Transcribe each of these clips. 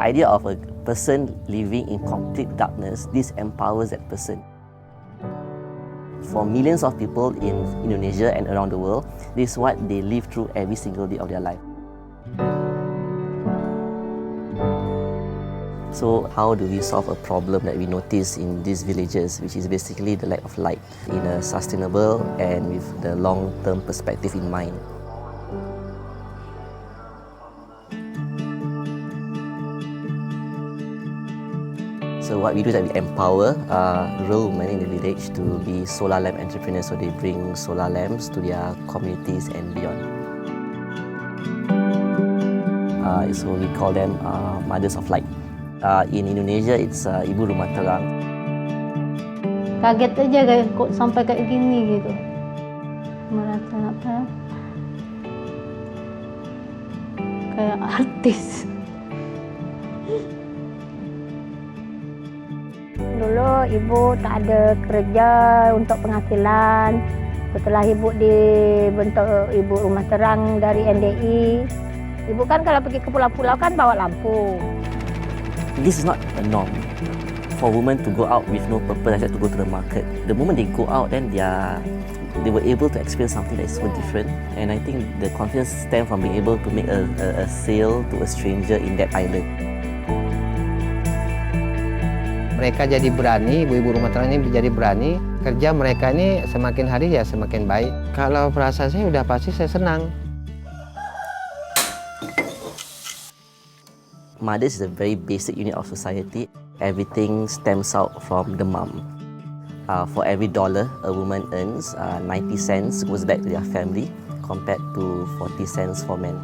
idea of a person living in complete darkness, this empowers that person. For millions of people in Indonesia and around the world, this is what they live through every single day of their life. So how do we solve a problem that we notice in these villages, which is basically the lack of light, in a sustainable and with the long-term perspective in mind? So what we do is that we empower rural women in the village to be solar lamp entrepreneurs, so they bring solar lamps to their communities and beyond. So we call them mothers of light. In Indonesia, it's ibu rumah terang. Kaget aja kayak kok sampai kayak gini gitu. Merasa apa? Kayak artis. Dulu ibu tak ada kerja untuk penghasilan. Setelah ibu dibentuk ibu rumah terang dari NDI, ibu kan kalau pergi ke pulau-pulau kan bawa lampu. This is not a norm for women to go out with no purpose except to go to the market. The moment they go out, then they were able to experience something that is so different. And I think the confidence stems from being able to make a sale to a stranger in that island. Mereka jadi berani, ibu-ibu rumah tangga ini jadi berani. Kerja mereka ini semakin hari ya semakin baik. Kalau perasaan saya udah pasti saya senang. Mothers is a very basic unit of society. Everything stems out from the mom. For every dollar a woman earns, 90 cents goes back to their family compared to 40 cents for men.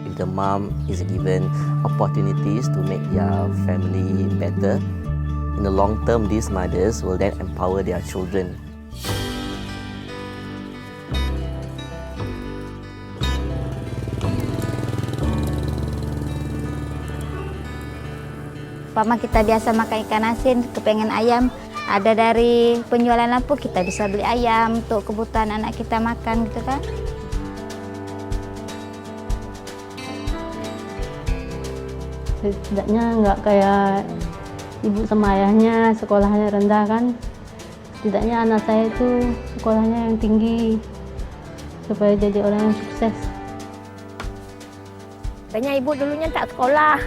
If the mom is given opportunities to make their family better, in the long term, these mothers will then empower their children. Umpama kita biasa makan ikan asin, kepengen ayam, ada dari penjualan lampu kita bisa beli ayam untuk kebutuhan anak kita makan gitu kan. Setidaknya nggak kayak ibu sama ayahnya sekolahnya rendah kan. Setidaknya anak saya itu sekolahnya yang tinggi supaya jadi orang yang sukses. Kayaknya ibu dulunya tak sekolah.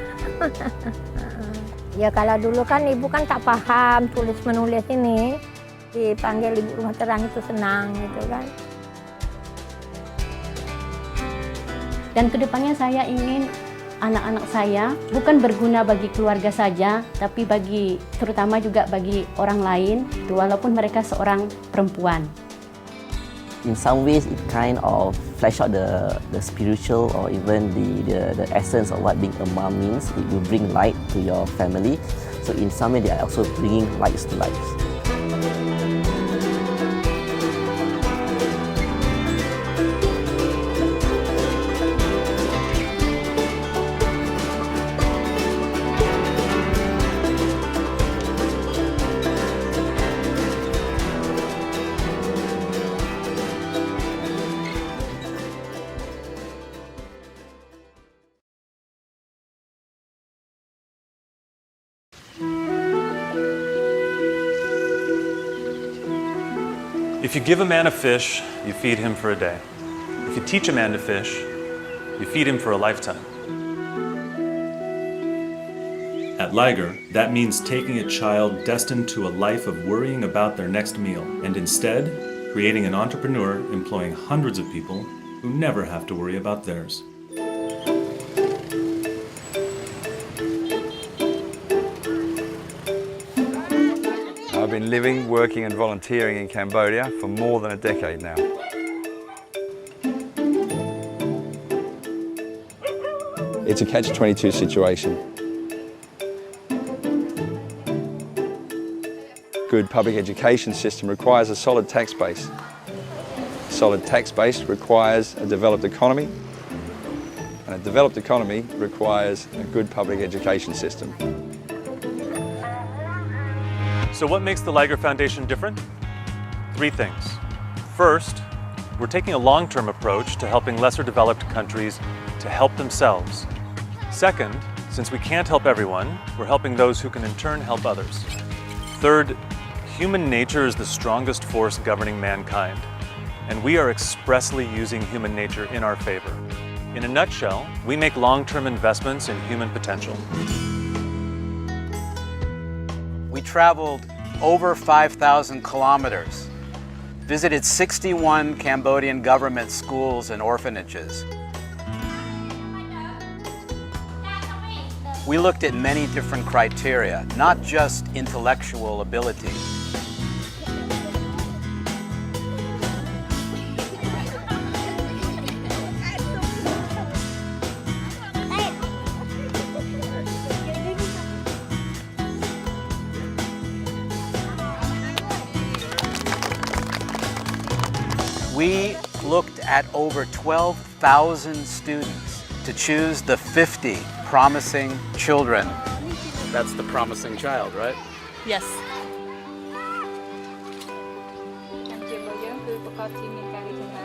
Ya kalau dulu kan ibu kan tak paham tulis menulis ini, dipanggil ibu rumah terang itu senang gitu kan. Dan kedepannya saya ingin anak-anak saya bukan berguna bagi keluarga saja, tapi terutama juga bagi orang lain, walaupun mereka seorang perempuan. In some ways, it kind of flesh out the spiritual or even the essence of what being a mom means. It will bring light to your family. So in some way, they are also bringing lights to lives. If you give a man a fish, you feed him for a day. If you teach a man to fish, you feed him for a lifetime. At Liger, that means taking a child destined to a life of worrying about their next meal and instead creating an entrepreneur employing hundreds of people who never have to worry about theirs. I've been living, working and volunteering in Cambodia for more than a decade now. It's a catch-22 situation. Good public education system requires a solid tax base. A solid tax base requires a developed economy, and a developed economy requires a good public education system. So what makes the Liger Foundation different? 3 things. First, we're taking a long-term approach to helping lesser developed countries to help themselves. Second, Since we can't help everyone, we're helping those who can in turn help others. Third, human nature is the strongest force governing mankind, and we are expressly using human nature in our favor. In a nutshell, we make long-term investments in human potential. We traveled over 5,000 kilometers, visited 61 Cambodian government schools and orphanages. We looked at many different criteria, not just intellectual ability. We looked at over 12,000 students to choose the 50 promising children. That's the promising child, right? Yes.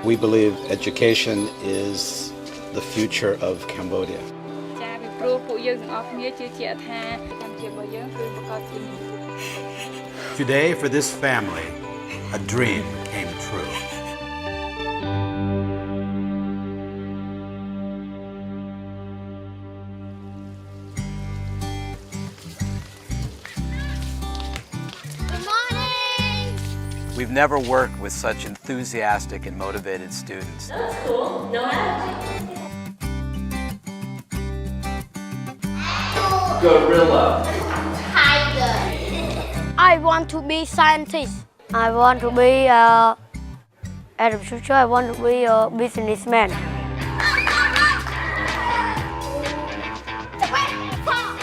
We believe education is the future of Cambodia. Today, for this family, a dream came true. We've never worked with such enthusiastic and motivated students. That's cool. No Gorilla. Tiger. I want to be scientist. I want to be in the future. I want to be a businessman.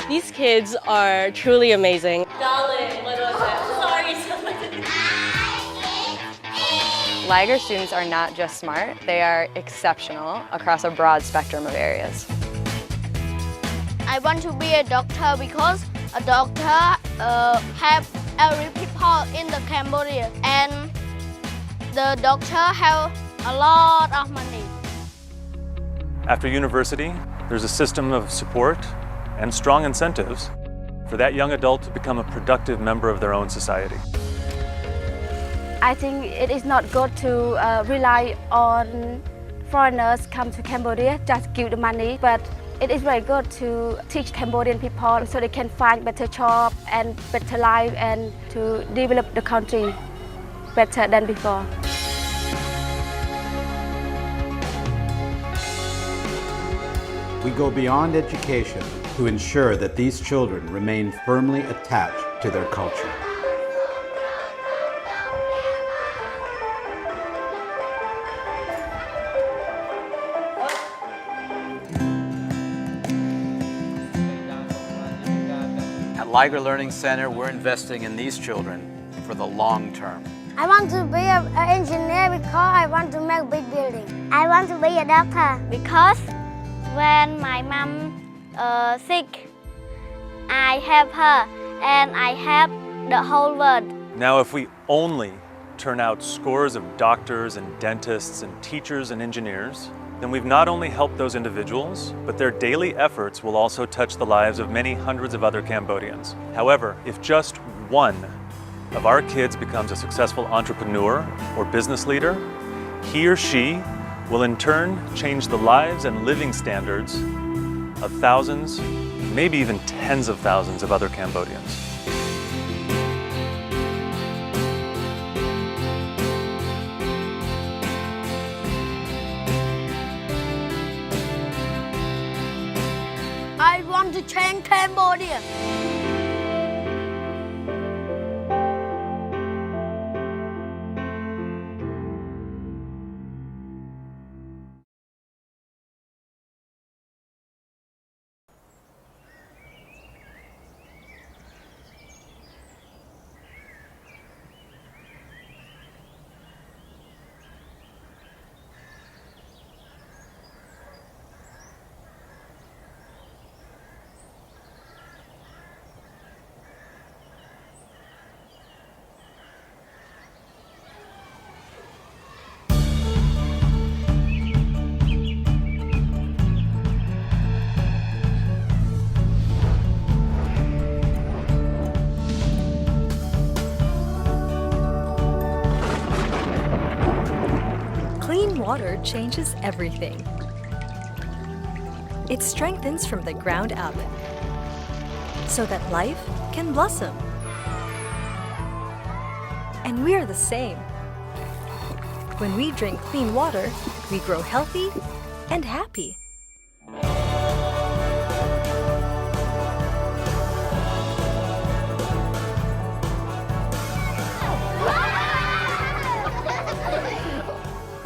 These kids are truly amazing. Darling, what was that? Sorry. Liger students are not just smart, they are exceptional across a broad spectrum of areas. I want to be a doctor because a doctor help every people in the Cambodia, and the doctor have a lot of money. After university, there's a system of support and strong incentives for that young adult to become a productive member of their own society. I think it is not good to rely on foreigners come to Cambodia, just give the money, but it is very good to teach Cambodian people so they can find better job and better life and to develop the country better than before. We go beyond education to ensure that these children remain firmly attached to their culture. At Liger Learning Center, we're investing in these children for the long term. I want to be an engineer because I want to make big building. I want to be a doctor because when my mom sick, I help her and I help the whole world. Now, if we only turn out scores of doctors and dentists and teachers and engineers, then we've not only helped those individuals, but their daily efforts will also touch the lives of many hundreds of other Cambodians. However, if just one of our kids becomes a successful entrepreneur or business leader, he or she will in turn change the lives and living standards of thousands, maybe even tens of thousands of other Cambodians. I want to change Cambodia. water changes everything. It strengthens from the ground up so that life can blossom. And we're the same. When we drink clean water, we grow healthy and happy.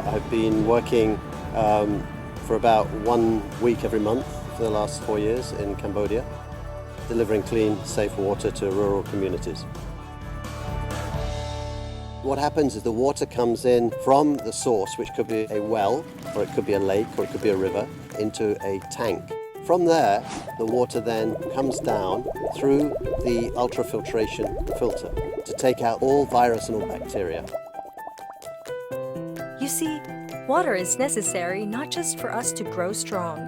I've been working for about 1 week every month for the last 4 years in Cambodia, delivering clean, safe water to rural communities. What happens is the water comes in from the source, which could be a well, or it could be a lake, or it could be a river, into a tank. From there, the water then comes down through the ultrafiltration filter to take out all virus and all bacteria. You see, water is necessary not just for us to grow strong.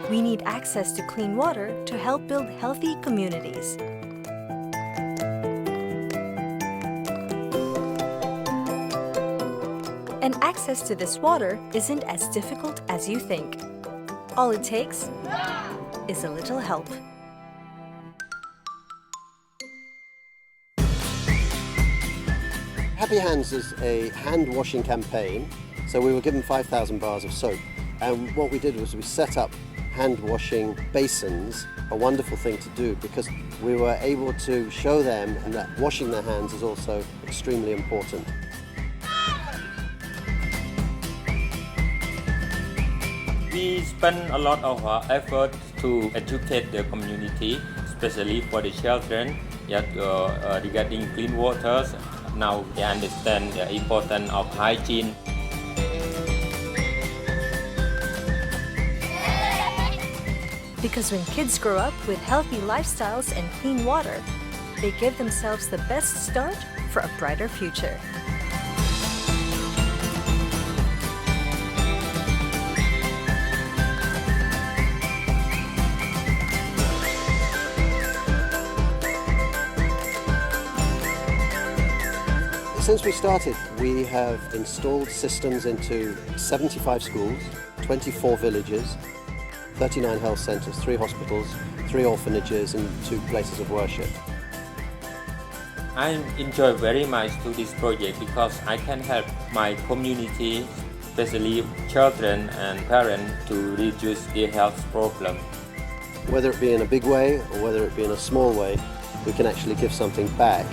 We need access to clean water to help build healthy communities. And access to this water isn't as difficult as you think. All it takes is a little help. Happy Hands is a hand washing campaign, so we were given 5,000 bars of soap, and what we did was we set up hand washing basins, a wonderful thing to do because we were able to show them that washing their hands is also extremely important. We spend a lot of effort to educate the community, especially for the children, regarding clean waters. Now they understand the importance of hygiene. Because when kids grow up with healthy lifestyles and clean water, they give themselves the best start for a brighter future. Since we started, we have installed systems into 75 schools, 24 villages, 39 health centres, 3 hospitals, 3 orphanages and 2 places of worship. I enjoy very much to this project because I can help my community, especially children and parents, to reduce their health problem. Whether it be in a big way or whether it be in a small way, we can actually give something back